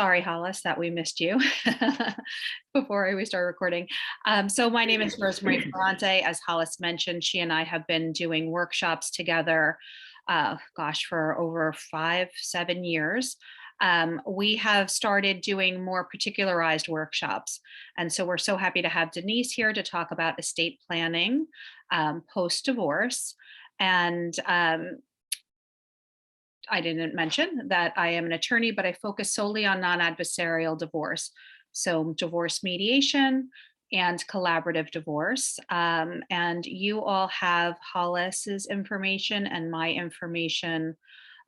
Sorry, Hollis, that we missed you before we start recording. So my name is Rosemarie Ferrante. As Hollis mentioned, she and I have been doing workshops together, for over 5-7 years. We have started doing more particularized workshops. And so we're so happy to have Denise here to talk about estate planning post-divorce. And I didn't mention that I am an attorney, but I focus solely on non-adversarial divorce. So divorce mediation and collaborative divorce. And you all have Hollis's information and my information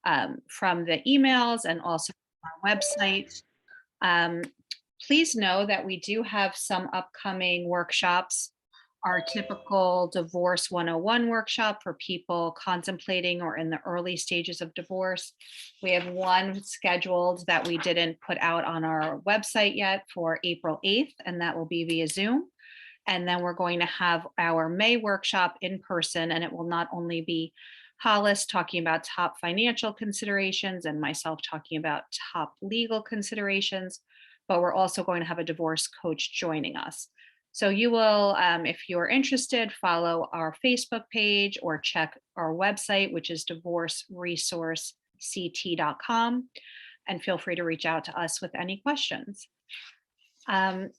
from the emails and also our website. Please know that we do have some upcoming workshops. Our typical Divorce 101 workshop for people contemplating or in the early stages of divorce. We have one scheduled that we didn't put out on our website yet for April 8th, and that will be via Zoom. And then we're going to have our May workshop in person, and it will not only be Hollis talking about top financial considerations and myself talking about top legal considerations, but we're also going to have a divorce coach joining us. So you will, if you're interested, follow our Facebook page or check our website, which is divorceresourcect.com, and feel free to reach out to us with any questions.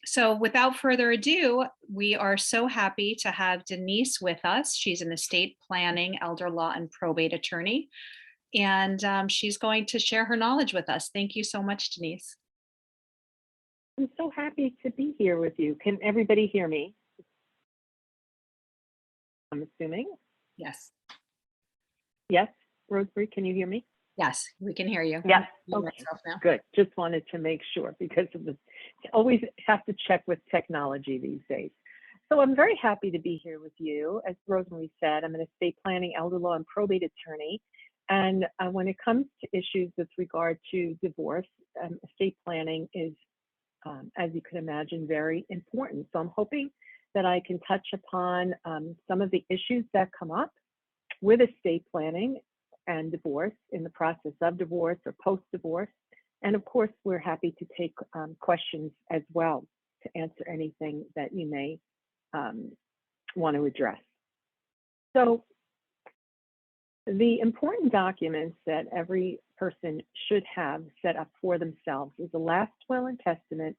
So without further ado, we are so happy to have Denise with us. She's an estate planning, elder law, and probate attorney, and she's going to share her knowledge with us. Thank you so much, Denise. I'm so happy to be here with you. Can everybody hear me? I'm assuming. Yes. Yes, Rosemary, can you hear me? Yes, we can hear you. Yes. Okay. Good. Just wanted to make sure because of the always have to check with technology these days. So I'm very happy to be here with you. As Rosemary said, I'm an estate planning, elder law, and probate attorney. And when it comes to issues with regard to divorce, estate planning is as you can imagine, very important. So I'm hoping that I can touch upon some of the issues that come up with estate planning and divorce in the process of divorce or post-divorce. And of course, we're happy to take questions as well to answer anything that you may want to address. So the important documents that every person should have set up for themselves is a last will and testament,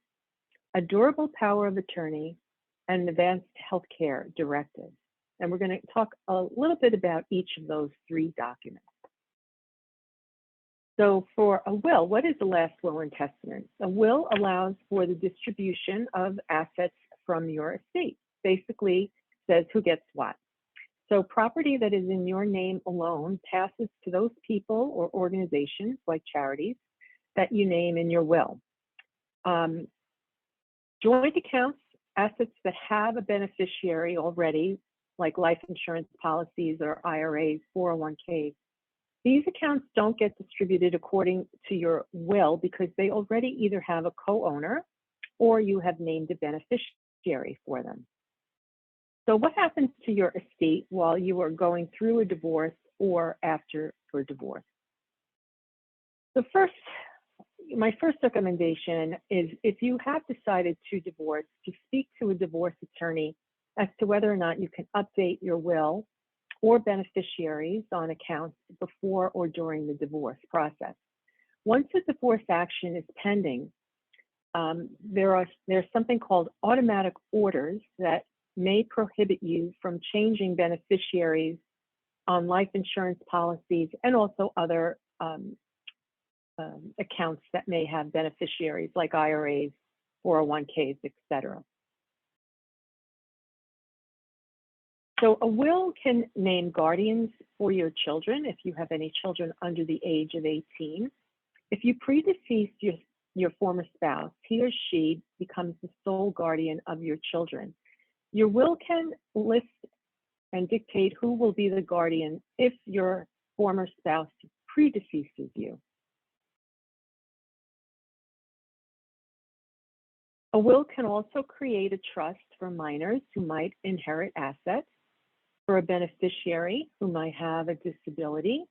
a durable power of attorney, and an advanced healthcare directive. And we're going to talk a little bit about each of those three documents. So for a will, what is a last will and testament? A will allows for the distribution of assets from your estate. Basically says who gets what. So property that is in your name alone passes to those people or organizations like charities that you name in your will. Joint accounts, assets that have a beneficiary already, like life insurance policies or IRAs, 401ks. These accounts don't get distributed according to your will because they already either have a co-owner or you have named a beneficiary for them. So what happens to your estate while you are going through a divorce or after your divorce? My first recommendation is if you have decided to divorce, to speak to a divorce attorney as to whether or not you can update your will or beneficiaries on accounts before or during the divorce process. Once a divorce action is pending, there's something called automatic orders that may prohibit you from changing beneficiaries on life insurance policies and also other accounts that may have beneficiaries like IRAs, 401ks, etc. So a will can name guardians for your children if you have any children under the age of 18. If you predeceased your former spouse, he or she becomes the sole guardian of your children. Your will can list and dictate who will be the guardian if your former spouse predeceases you. A will can also create a trust for minors who might inherit assets, for a beneficiary who might have a disability,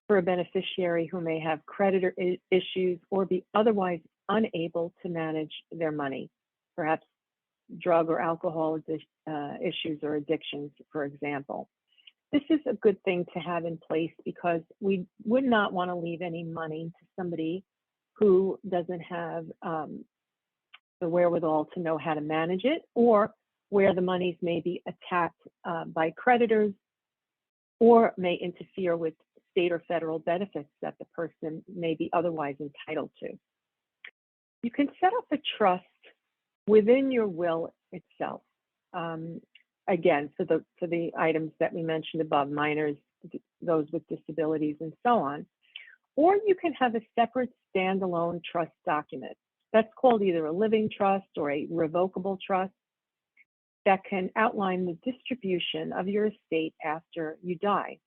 for a beneficiary who may have creditor issues or be otherwise unable to manage their money, perhaps drug or alcohol issues or addictions, for example. This is a good thing to have in place because we would not want to leave any money to somebody who doesn't have the wherewithal to know how to manage it, or where the monies may be attacked by creditors or may interfere with state or federal benefits that the person may be otherwise entitled to. You can set up a trust within your will itself. Again, for the items that we mentioned above, minors, those with disabilities, and so on. Or you can have a separate standalone trust document. That's called either a living trust or a revocable trust that can outline the distribution of your estate after you die.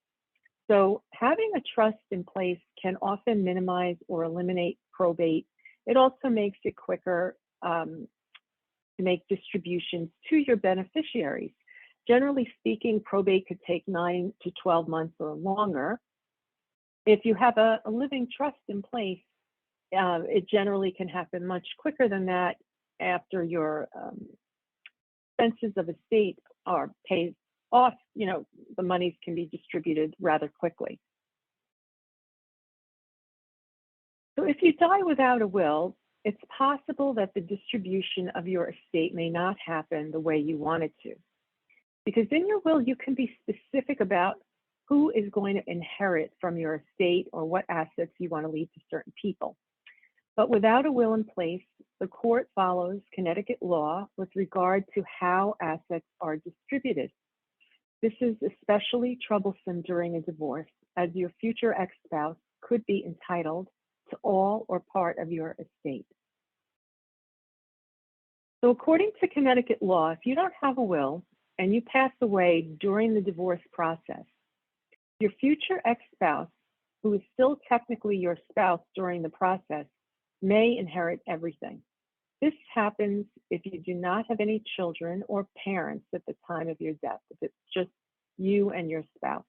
So having a trust in place can often minimize or eliminate probate. It also makes it quicker to make distributions to your beneficiaries. Generally speaking, probate could take 9 to 12 months or longer. If you have a living trust in place, it generally can happen much quicker than that after your expenses of estate are paid off. The monies can be distributed rather quickly. So if you die without a will, it's possible that the distribution of your estate may not happen the way you want it to. Because in your will, you can be specific about who is going to inherit from your estate or what assets you want to leave to certain people. But without a will in place, the court follows Connecticut law with regard to how assets are distributed. This is especially troublesome during a divorce, as your future ex-spouse could be entitled to all or part of your estate. So according to Connecticut law, if you don't have a will and you pass away during the divorce process, your future ex-spouse, who is still technically your spouse during the process, may inherit everything. This happens if you do not have any children or parents at the time of your death, if it's just you and your spouse.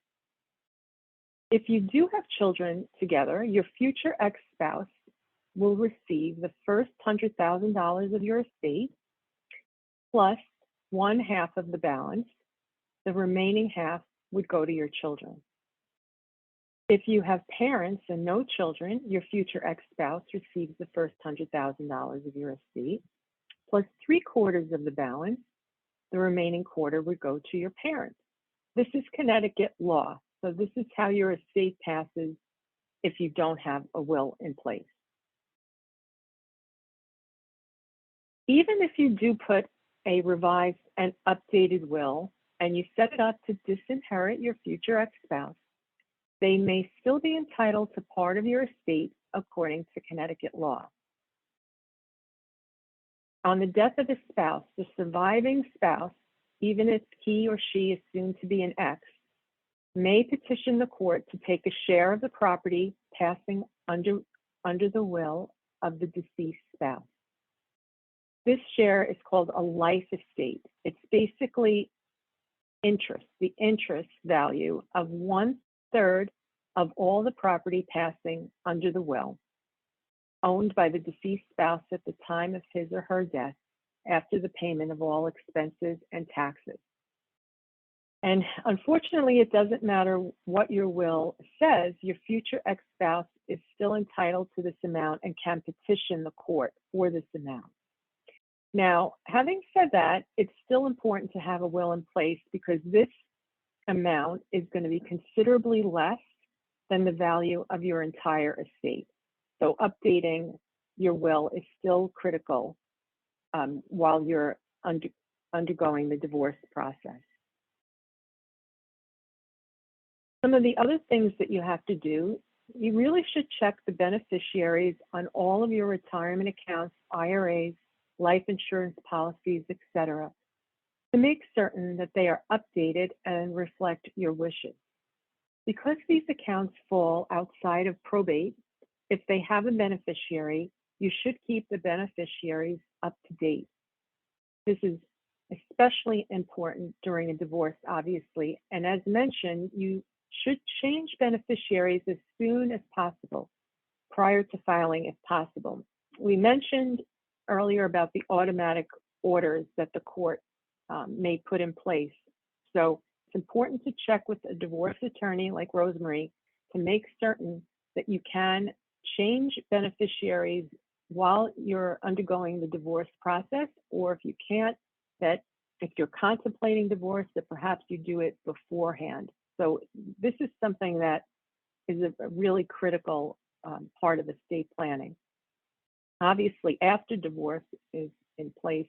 If you do have children together, your future ex-spouse will receive the first $100,000 of your estate, plus 1/2 of the balance. The remaining half would go to your children. If you have parents and no children, your future ex-spouse receives the first $100,000 of your estate, plus 3/4 of the balance. The remaining quarter would go to your parents. This is Connecticut law. So this is how your estate passes if you don't have a will in place. Even if you do put a revised and updated will and you set it up to disinherit your future ex-spouse, they may still be entitled to part of your estate according to Connecticut law. On the death of a spouse, the surviving spouse, even if he or she is soon to be an ex, may petition the court to take a share of the property passing under the will of the deceased spouse. This share is called a life estate. It's basically interest, the interest value of 1/3 of all the property passing under the will, owned by the deceased spouse at the time of his or her death, after the payment of all expenses and taxes. And unfortunately, it doesn't matter what your will says, your future ex-spouse is still entitled to this amount and can petition the court for this amount. Now, having said that, it's still important to have a will in place because this amount is going to be considerably less than the value of your entire estate. So updating your will is still critical while you're undergoing the divorce process. Some of the other things that you have to do, you really should check the beneficiaries on all of your retirement accounts, IRAs, life insurance policies, etc., to make certain that they are updated and reflect your wishes. Because these accounts fall outside of probate, if they have a beneficiary, you should keep the beneficiaries up to date. This is especially important during a divorce, obviously, and as mentioned, you should change beneficiaries as soon as possible, prior to filing if possible. We mentioned earlier about the automatic orders that the court may put in place. So it's important to check with a divorce attorney like Rosemarie to make certain that you can change beneficiaries while you're undergoing the divorce process, or if you can't, that if you're contemplating divorce, that perhaps you do it beforehand. So this is something that is a really critical part of estate planning. Obviously, after divorce is in place,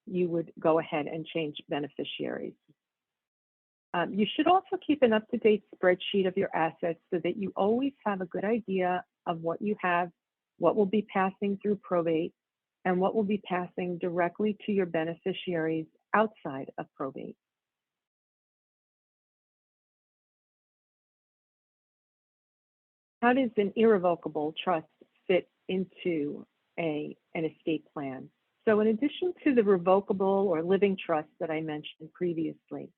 you would go ahead and change beneficiaries. You should also keep an up-to-date spreadsheet of your assets so that you always have a good idea of what you have, what will be passing through probate, and what will be passing directly to your beneficiaries outside of probate. How does an irrevocable trust fit into an estate plan? So in addition to the revocable or living trust that I mentioned previously,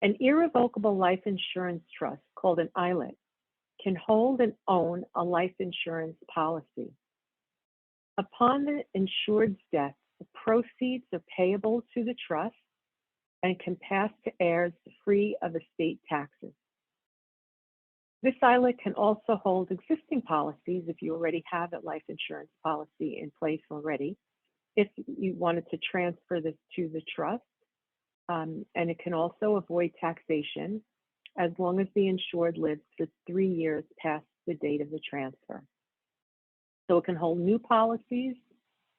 an irrevocable life insurance trust called an ILIT can hold and own a life insurance policy. Upon the insured's death, the proceeds are payable to the trust and can pass to heirs free of estate taxes. This ILIT can also hold existing policies if you already have a life insurance policy in place already, if you wanted to transfer this to the trust. And it can also avoid taxation as long as the insured lives for 3 years past the date of the transfer. So it can hold new policies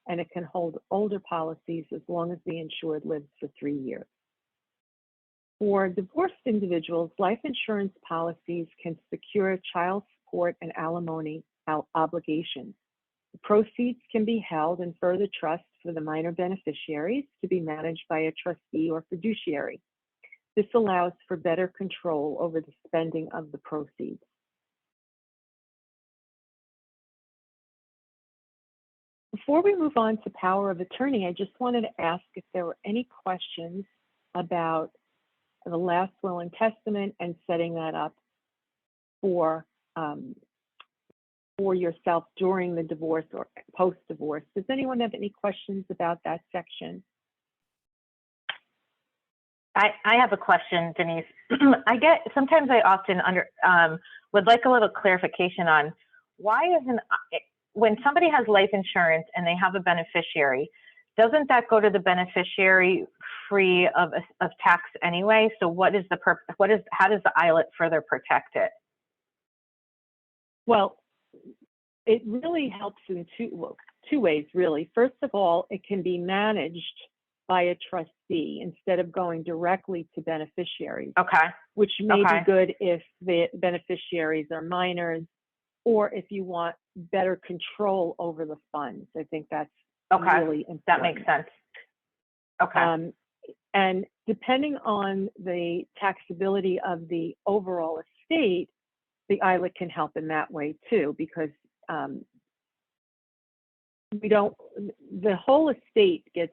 and it can hold older policies as long as the insured lives for 3 years. For divorced individuals, life insurance policies can secure child support and alimony obligations. The proceeds can be held in further trust for the minor beneficiaries to be managed by a trustee or fiduciary. This allows for better control over the spending of the proceeds. Before we move on to power of attorney, I just wanted to ask if there were any questions about the last will and testament and setting that up for yourself during the divorce or post-divorce. Does anyone have any questions about that section? I have a question, Denise. Sometimes I often would like a little clarification on why isn't, when somebody has life insurance and they have a beneficiary, doesn't that go to the beneficiary free of tax anyway? So what is the purpose? How does the ILIT further protect it? Well, it really helps in two ways, really. First of all, it can be managed by a trustee instead of going directly to beneficiaries. Okay. Which may be good if the beneficiaries are minors, or if you want better control over the funds. I think that's really important. That makes sense. Okay. And depending on the taxability of the overall estate, the ILIT can help in that way too, because the whole estate gets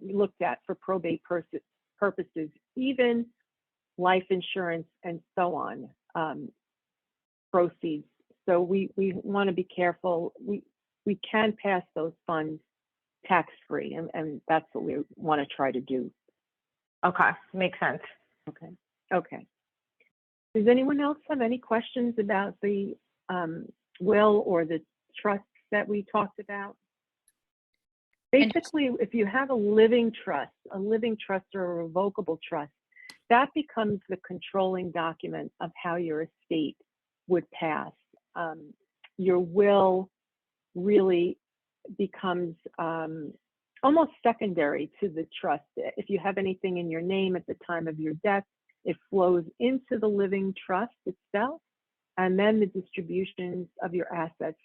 looked at for probate purposes, even life insurance and so on, proceeds. So we want to be careful. We can pass those funds tax-free, and that's what we want to try to do. Okay, makes sense. Okay. Does anyone else have any questions about the will or the trusts that we talked about? Basically, if you have a living trust or a revocable trust, that becomes the controlling document of how your estate would pass. Your will really becomes almost secondary to the trust. If you have anything in your name at the time of your death, it flows into the living trust itself, and then the distributions of your assets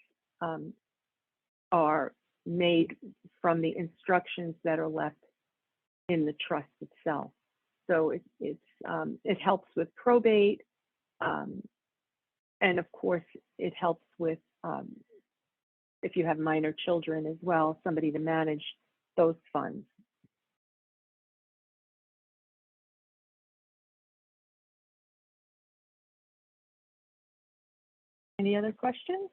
are made from the instructions that are left in the trust itself. So it helps with probate, and of course it helps with if you have minor children as well, somebody to manage those funds. Any other questions?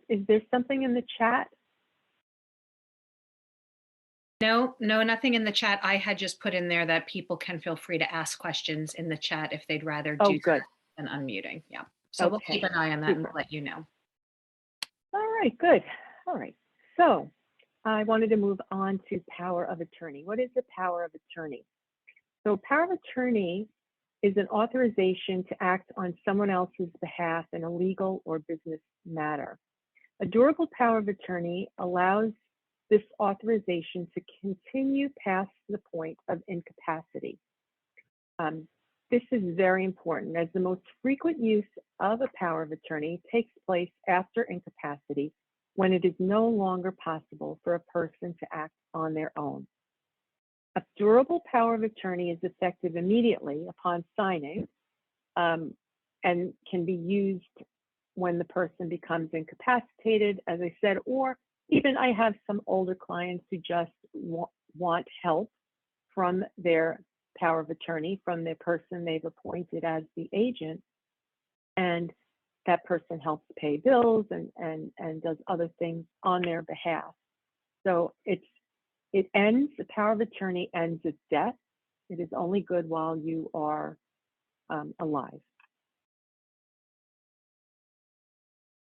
Is there something in the chat No, no, nothing in the chat. I had just put in there that people can feel free to ask questions in the chat if they'd rather Oh, do good. that than unmuting. Yeah. So we'll keep Okay. an eye on that and Super. let you know. All right, good. All right. So I wanted to move on to power of attorney. What is the power of attorney? So power of attorney is an authorization to act on someone else's behalf in a legal or business matter. A durable power of attorney allows this authorization to continue past the point of incapacity. This is very important, as the most frequent use of a power of attorney takes place after incapacity, when it is no longer possible for a person to act on their own. A durable power of attorney is effective immediately upon signing, and can be used when the person becomes incapacitated, as I said, or even I have some older clients who just want help from their power of attorney, from the person they've appointed as the agent, and that person helps pay bills and does other things on their behalf. So the power of attorney ends at death. It is only good while you are alive.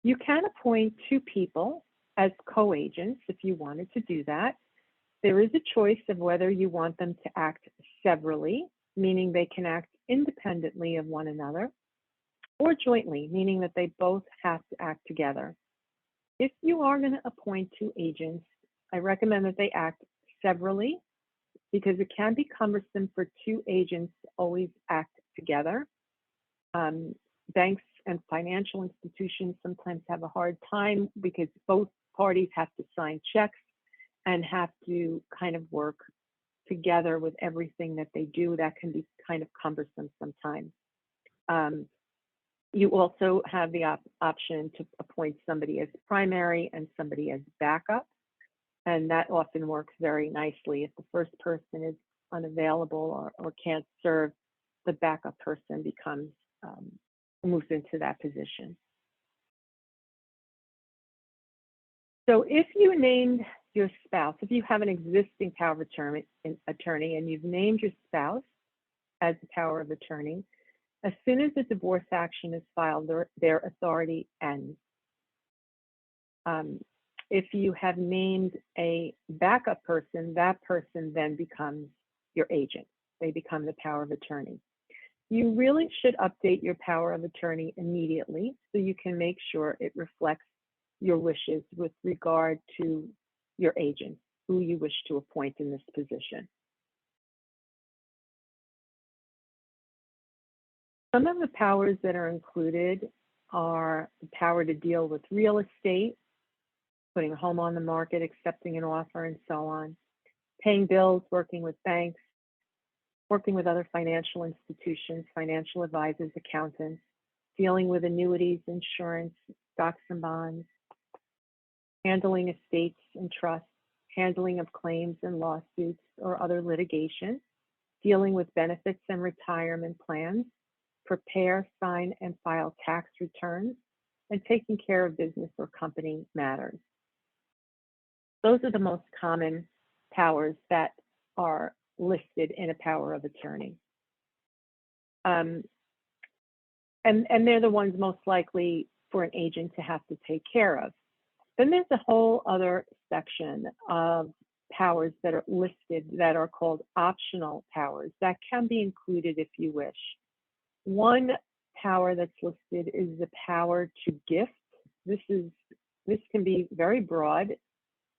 You can appoint two people as co-agents if you wanted to do that. There is a choice of whether you want them to act severally, meaning they can act independently of one another, or jointly, meaning that they both have to act together. If you are going to appoint two agents, I recommend that they act severally, because it can be cumbersome for two agents to always act together. Banks and financial institutions sometimes have a hard time because both parties have to sign checks and have to kind of work together with everything that they do. That can be kind of cumbersome sometimes. You also have the option to appoint somebody as primary and somebody as backup, and that often works very nicely. If the first person is unavailable or can't serve, the backup person becomes moves into that position. So if you named your spouse, if you have an existing power of attorney and you've named your spouse as the power of attorney, as soon as the divorce action is filed, their authority ends. If you have named a backup person, that person then becomes your agent. They become the power of attorney. You really should update your power of attorney immediately so you can make sure it reflects your wishes with regard to your agent, who you wish to appoint in this position. Some of the powers that are included are the power to deal with real estate, putting a home on the market, accepting an offer, and so on, paying bills, working with banks, working with other financial institutions, financial advisors, accountants, dealing with annuities, insurance, stocks and bonds, handling estates and trusts, handling of claims and lawsuits or other litigation, dealing with benefits and retirement plans, prepare, sign, and file tax returns, and taking care of business or company matters. Those are the most common powers that are listed in a power of attorney. And they're the ones most likely for an agent to have to take care of. Then there's a whole other section of powers that are listed that are called optional powers that can be included if you wish. One power that's listed is the power to gift. This can be very broad.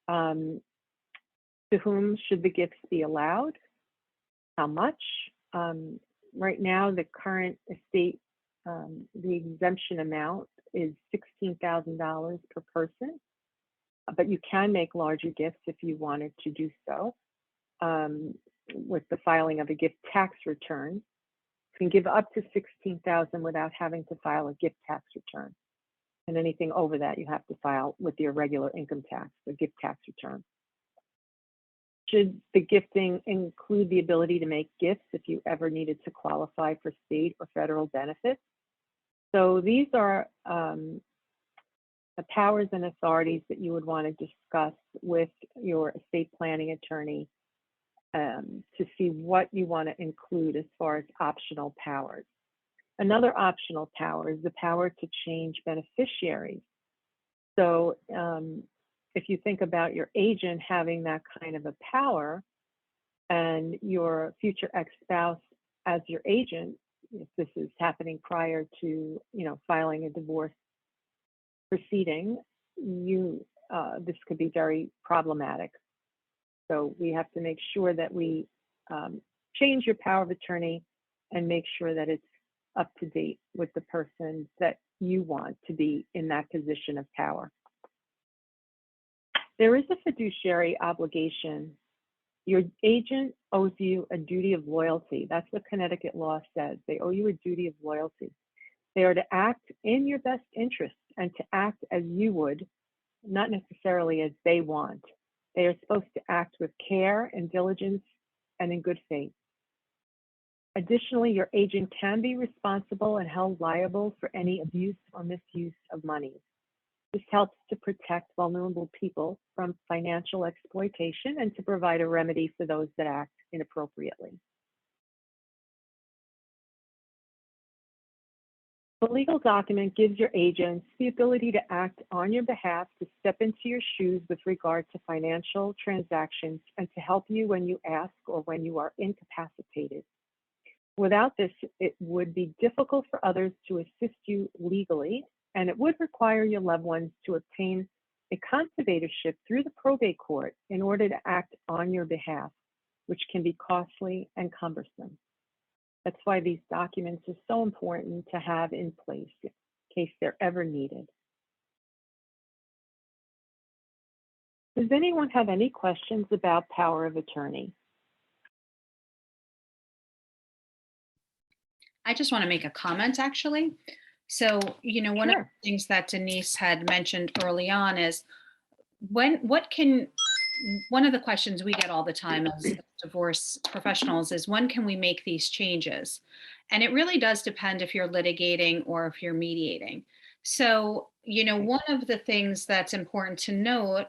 To whom should the gifts be allowed? How much? Right now, the current estate, the exemption amount is $16,000 per person, but you can make larger gifts if you wanted to do so with the filing of a gift tax return. You can give up to $16,000 without having to file a gift tax return. And anything over that, you have to file with your regular income tax, the gift tax return. Should the gifting include the ability to make gifts if you ever needed to qualify for state or federal benefits? So these are the powers and authorities that you would want to discuss with your estate planning attorney to see what you want to include as far as optional powers. Another optional power is the power to change beneficiaries. So if you think about your agent having that kind of a power and your future ex-spouse as your agent, if this is happening prior to, filing a divorce proceeding, this could be very problematic. So we have to make sure that we change your power of attorney and make sure that it's up to date with the person that you want to be in that position of power. There is a fiduciary obligation. Your agent owes you a duty of loyalty. That's what Connecticut law says. They owe you a duty of loyalty. They are to act in your best interest and to act as you would, not necessarily as they want. They are supposed to act with care and diligence and in good faith. Additionally, your agent can be responsible and held liable for any abuse or misuse of money. This helps to protect vulnerable people from financial exploitation and to provide a remedy for those that act inappropriately. The legal document gives your agents the ability to act on your behalf, to step into your shoes with regard to financial transactions, and to help you when you ask or when you are incapacitated. Without this, it would be difficult for others to assist you legally, and it would require your loved ones to obtain a conservatorship through the probate court in order to act on your behalf, which can be costly and cumbersome. That's why these documents are so important to have in place in case they're ever needed. Does anyone have any questions about power of attorney? I just want to make a comment, actually. So, one of the things that Denise had mentioned early on is one of the questions we get all the time as divorce professionals is, when can we make these changes? And it really does depend if you're litigating or if you're mediating. So, one of the things that's important to note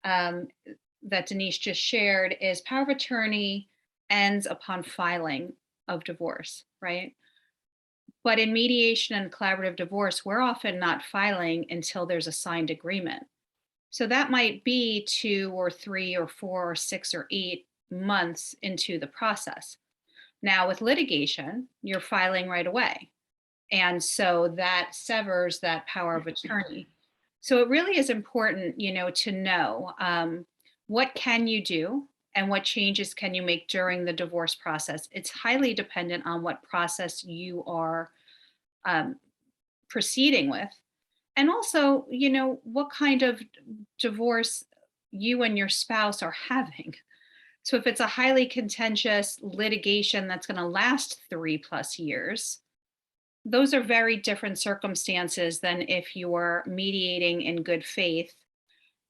that Denise just shared is power of attorney ends upon filing of divorce, right? But in mediation and collaborative divorce, we're often not filing until there's a signed agreement. So that might be 2 or 3 or 4 or 6 or 8 months into the process. Now with litigation, you're filing right away. And so that severs that power of attorney. So it really is important, to know what can you do and what changes can you make during the divorce process. It's highly dependent on what process you are proceeding with. And also, what kind of divorce you and your spouse are having. So if it's a highly contentious litigation that's going to last 3+ years, those are very different circumstances than if you're mediating in good faith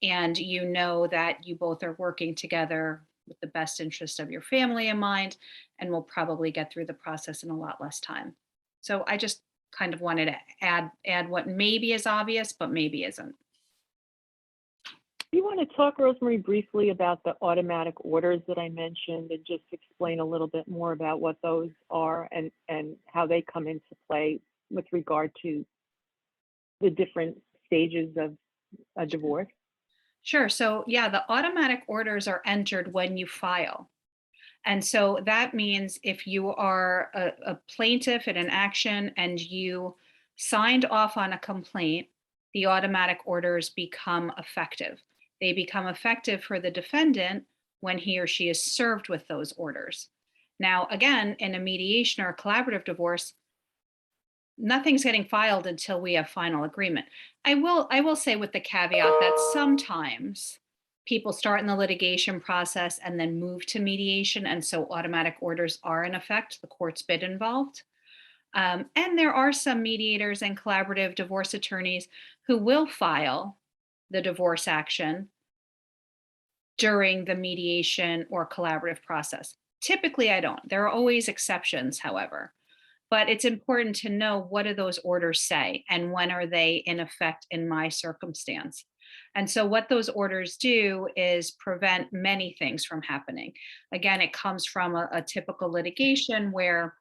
and you know that you both are working together with the best interest of your family in mind, and will probably get through the process in a lot less time. So I just kind of wanted to add what maybe is obvious, but maybe isn't. Do you want to talk, Rosemarie, briefly about the automatic orders that I mentioned, and just explain a little bit more about what those are and how they come into play with regard to the different stages of a divorce? Sure. So yeah, the automatic orders are entered when you file. And so that means if you are a plaintiff in an action and you signed off on a complaint, the automatic orders become effective. They become effective for the defendant when he or she is served with those orders. Now, again, in a mediation or a collaborative divorce, nothing's getting filed until we have final agreement. I will say, with the caveat that sometimes people start in the litigation process and then move to mediation, and so automatic orders are in effect, the court's been involved. And there are some mediators and collaborative divorce attorneys who will file the divorce action during the mediation or collaborative process. Typically, I don't. There are always exceptions, however. But it's important to know, what do those orders say and when are they in effect in my circumstance? And so what those orders do is prevent many things from happening. Again, it comes from a typical litigation where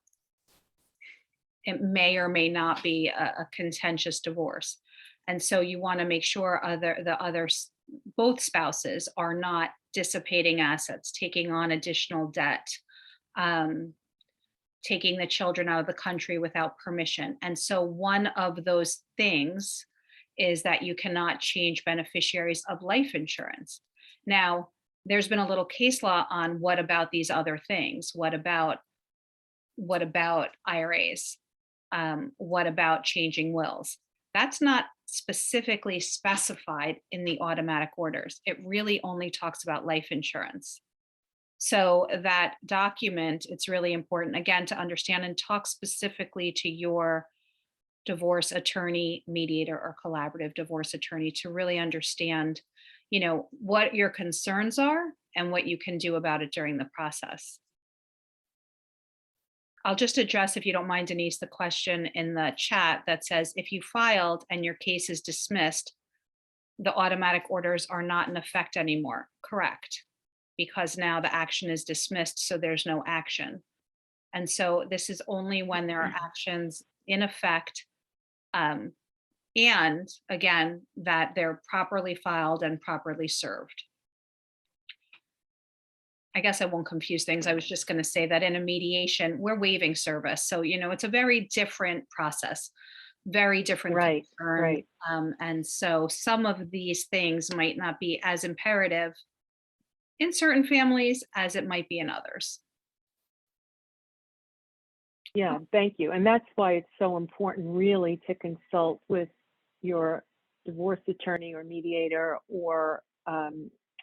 it may or may not be a contentious divorce. And so you want to make sure both spouses are not dissipating assets, taking on additional debt, um, taking the children out of the country without permission. And so one of those things is that you cannot change beneficiaries of life insurance. Now, there's been a little case law on what about these other things? What about IRAs? What about changing wills? That's not specifically specified in the automatic orders. It really only talks about life insurance. So that document, it's really important, again, to understand and talk specifically to your divorce attorney, mediator, or collaborative divorce attorney to really understand, what your concerns are and what you can do about it during the process. I'll just address, if you don't mind, Denise, the question in the chat that says, if you filed and your case is dismissed, the automatic orders are not in effect anymore. Correct. Because now the action is dismissed, so there's no action. And so this is only when there are actions in effect, and again, that they're properly filed and properly served. I guess I won't confuse things. I was just going to say that in a mediation, we're waiving service. So, it's a very different process, very different Right, concern. right. And so some of these things might not be as imperative in certain families as it might be in others. Yeah, thank you. And that's why it's so important really to consult with your divorce attorney or mediator, or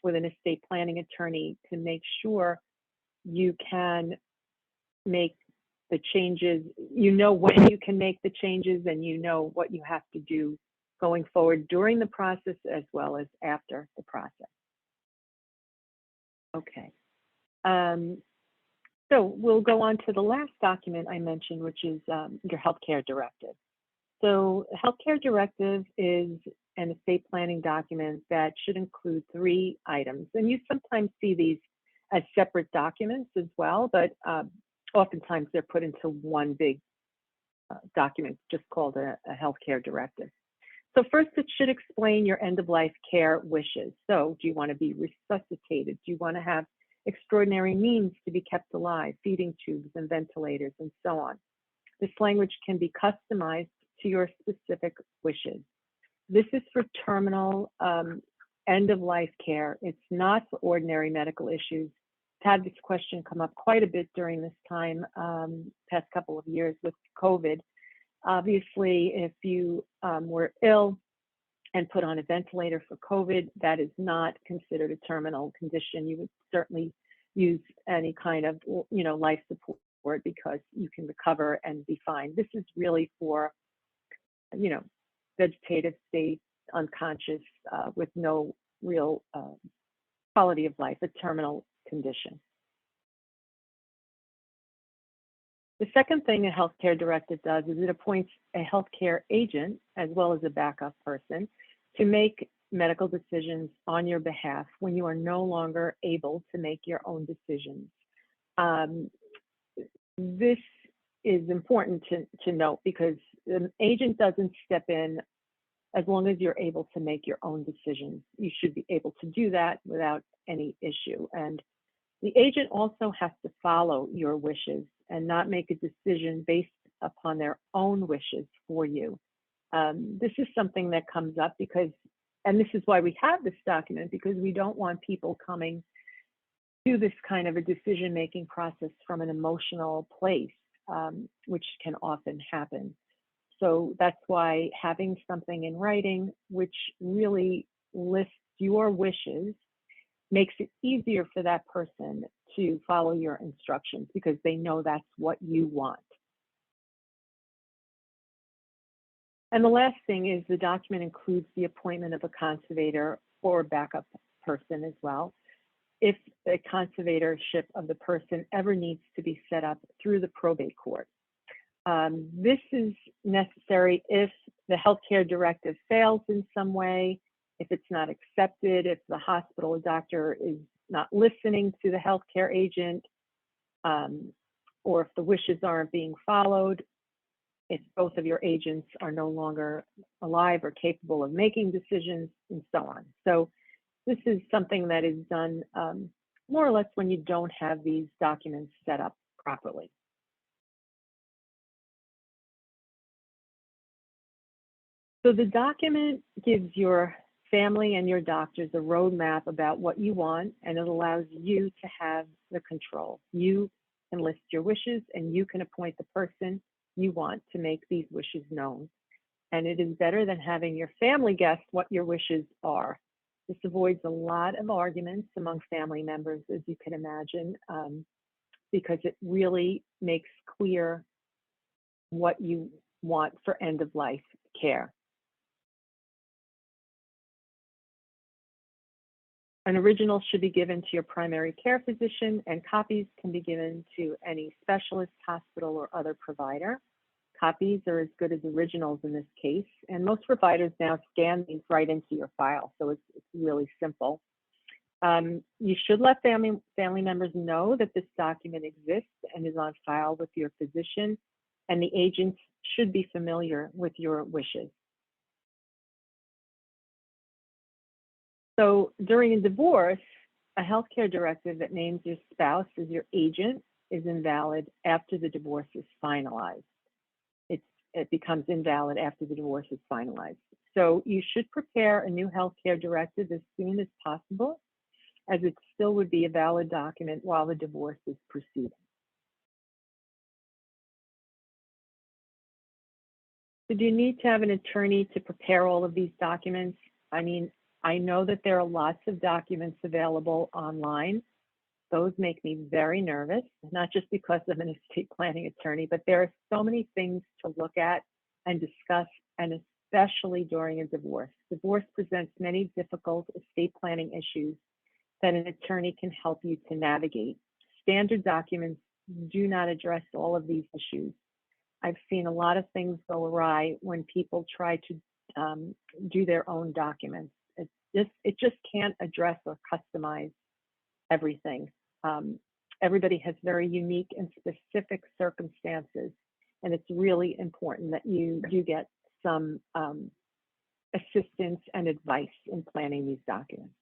with an estate planning attorney, to make sure you can make the changes, when you can make the changes, and what you have to do going forward during the process as well as after the process. Okay. So we'll go on to the last document I mentioned, which is your healthcare directive. So a healthcare directive is an estate planning document that should include 3 items. And you sometimes see these as separate documents as well, but oftentimes they're put into one big document just called a healthcare directive. So first, it should explain your end-of-life care wishes. So do you want to be resuscitated? Do you want to have extraordinary means to be kept alive, feeding tubes and ventilators, and so on? This language can be customized to your specific wishes. This is for terminal end-of-life care. It's not for ordinary medical issues. I've had this question come up quite a bit during this time, past couple of years with COVID. Obviously, if you were ill and put on a ventilator for COVID, that is not considered a terminal condition. You would certainly use any kind of, life support because you can recover and be fine. This is really for, vegetative state, unconscious, with no real quality of life, a terminal condition. The second thing a healthcare directive does is it appoints a healthcare agent as well as a backup person to make medical decisions on your behalf when you are no longer able to make your own decisions. This is important to note because an agent doesn't step in as long as you're able to make your own decisions. You should be able to do that without any issue. And the agent also has to follow your wishes and not make a decision based upon their own wishes for you. This is something that comes up because, and this is why we have this document, because we don't want people coming to this kind of a decision-making process from an emotional place, which can often happen. So that's why having something in writing, which really lists your wishes, makes it easier for that person to follow your instructions because they know that's what you want. And the last thing is the document includes the appointment of a conservator or backup person as well, if the conservatorship of the person ever needs to be set up through the probate court. This is necessary if the healthcare directive fails in some way, if it's not accepted, if the hospital or doctor is not listening to the healthcare agent, or if the wishes aren't being followed, if both of your agents are no longer alive or capable of making decisions, and so on. So this is something that is done more or less when you don't have these documents set up properly. So the document gives your family and your doctors a roadmap about what you want, and it allows you to have the control. You can list your wishes, and you can appoint the person you want to make these wishes known. And it is better than having your family guess what your wishes are. This avoids a lot of arguments among family members, as you can imagine, because it really makes clear what you want for end-of-life care. An original should be given to your primary care physician, and copies can be given to any specialist, hospital, or other provider. Copies are as good as originals in this case, and most providers now scan these right into your file, so it's really simple. You should let family members know that this document exists and is on file with your physician, and the agents should be familiar with your wishes. So during a divorce, a healthcare directive that names your spouse as your agent is invalid after the divorce is finalized. It becomes invalid after the divorce is finalized. So you should prepare a new healthcare directive as soon as possible, as it still would be a valid document while the divorce is proceeding. So do you need to have an attorney to prepare all of these documents? I mean, I know that there are lots of documents available online. Those make me very nervous, not just because I'm an estate planning attorney, but there are so many things to look at and discuss, and especially during a divorce. Divorce presents many difficult estate planning issues that an attorney can help you to navigate. Standard documents do not address all of these issues. I've seen a lot of things go awry when people try to do their own documents. It just can't address or customize everything. Everybody has very unique and specific circumstances, and it's really important that you do get some assistance and advice in planning these documents.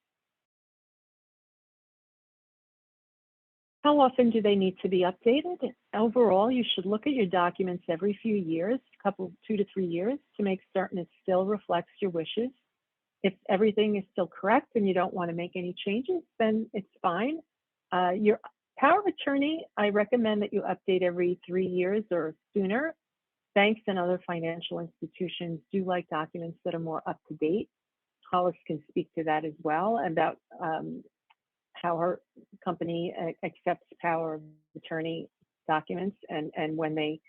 How often do they need to be updated? Overall, you should look at your documents every few years, 2 to 3 years, to make certain it still reflects your wishes. If everything is still correct and you don't want to make any changes, then it's fine. Your power of attorney, I recommend that you update every 3 years or sooner. Banks and other financial institutions do like documents that are more up to date. Hollis can speak to that as well, about how her company accepts power of attorney documents, and when they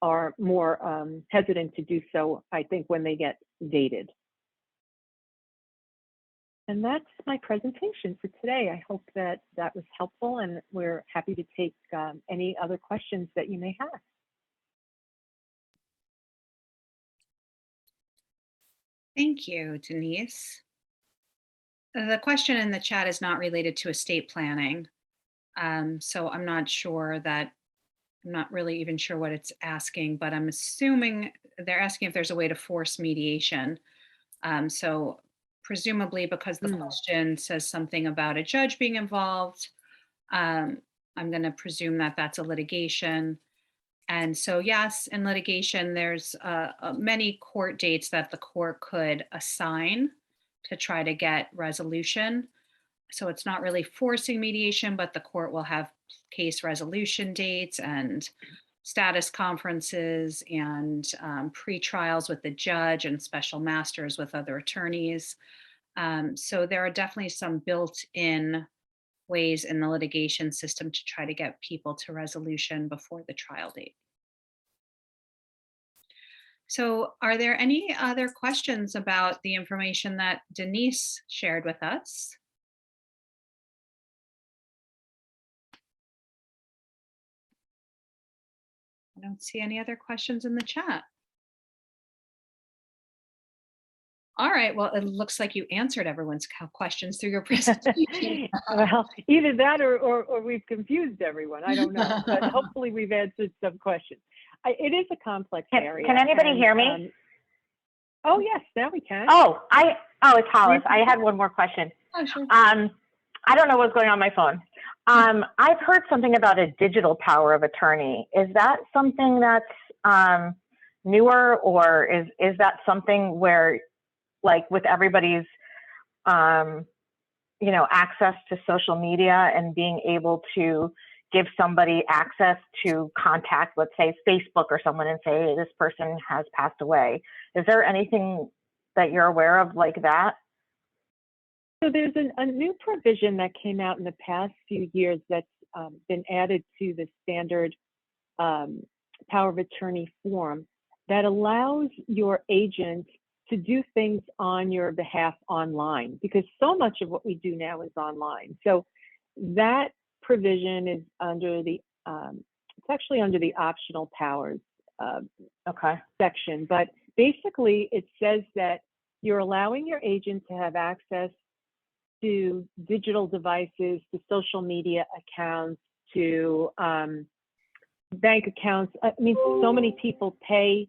are more hesitant to do so, I think when they get dated. And that's my presentation for today. I hope that that was helpful, and we're happy to take any other questions that you may have. Thank you, Denise. The question in the chat is not related to estate planning. So I'm not really even sure what it's asking, but I'm assuming they're asking if there's a way to force mediation. So presumably because the question says something about a judge being involved, I'm going to presume that that's a litigation. And so yes, in litigation, there's many court dates that the court could assign to try to get resolution. So it's not really forcing mediation, but the court will have case resolution dates and status conferences and pre-trials with the judge and special masters with other attorneys. So there are definitely some built-in ways in the litigation system to try to get people to resolution before the trial date. So are there any other questions about the information that Denise shared with us? I don't see any other questions in the chat. All right, well, it looks like you answered everyone's questions through your presentation. Well, either that or we've confused everyone. I don't know, but hopefully we've answered some questions. It is a complex area. Can anybody hear me? Oh, yes, now we can. Oh, it's Hollis. I had one more question. Oh, sure. I don't know what's going on my phone. I've heard something about a digital power of attorney. Is that something that's newer, or is that something where, like, with everybody's access to social media and being able to give somebody access to contact, let's say Facebook or someone, and say, hey, this person has passed away? Is there anything that you're aware of like that? So there's a new provision that came out in the past few years that's been added to the standard power of attorney form that allows your agent to do things on your behalf online, because so much of what we do now is online. So that provision is under the, it's actually under the optional powers section, but basically it says that you're allowing your agent to have access to digital devices, to social media accounts, to bank accounts. I mean, so many people pay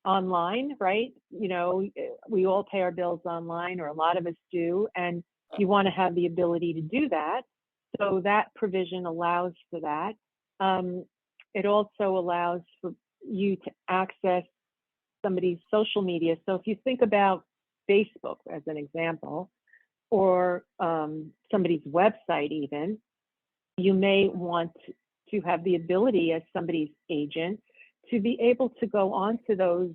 online, right? You know, we all pay our bills online, or a lot of us do, and you want to have the ability to do that. So that provision allows for that. It also allows for you to access somebody's social media. So if you think about Facebook as an example, or somebody's website even, you may want to have the ability as somebody's agent to be able to go onto those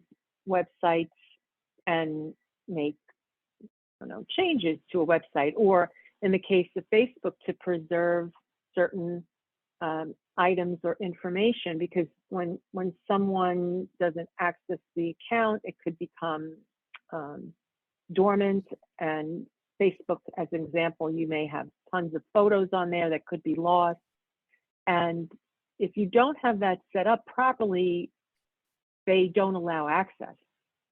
websites and make, I don't know, changes to a website, or in the case of Facebook, to preserve certain items or information, because when someone doesn't access the account, it could become dormant. And Facebook, as an example, you may have tons of photos on there that could be lost. And if you don't have that set up properly, they don't allow access,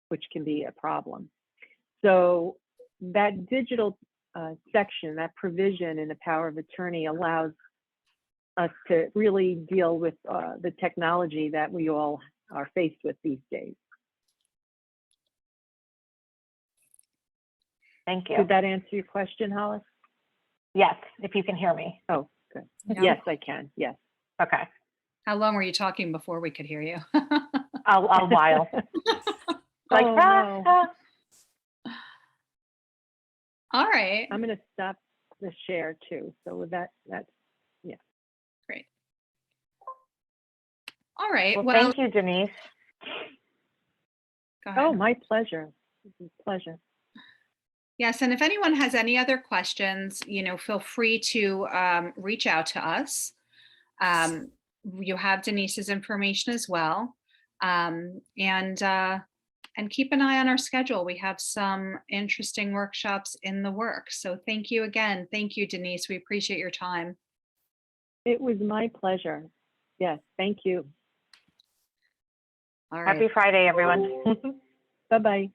which can be a problem. So that digital section, that provision in the power of attorney, allows us to really deal with the technology that we all are faced with these days. Thank you. Did that answer your question, Hollis? Yes, if you can hear me. Oh, good. Yeah. Yes, I can. Yes. Okay. How long were you talking before we could hear you? A while. Like, no. All right. I'm going to stop the share too. So with that, that's, yeah. Great. All right. Well, thank you, Denise. Go ahead. Oh, my pleasure. Pleasure. Yes, and if anyone has any other questions, feel free to reach out to us. You have Denise's information as well, and keep an eye on our schedule. We have some interesting workshops in the works. So thank you again. Thank you, Denise. We appreciate your time. It was my pleasure. Yes, thank you. All right. Happy Friday, everyone. Bye-bye.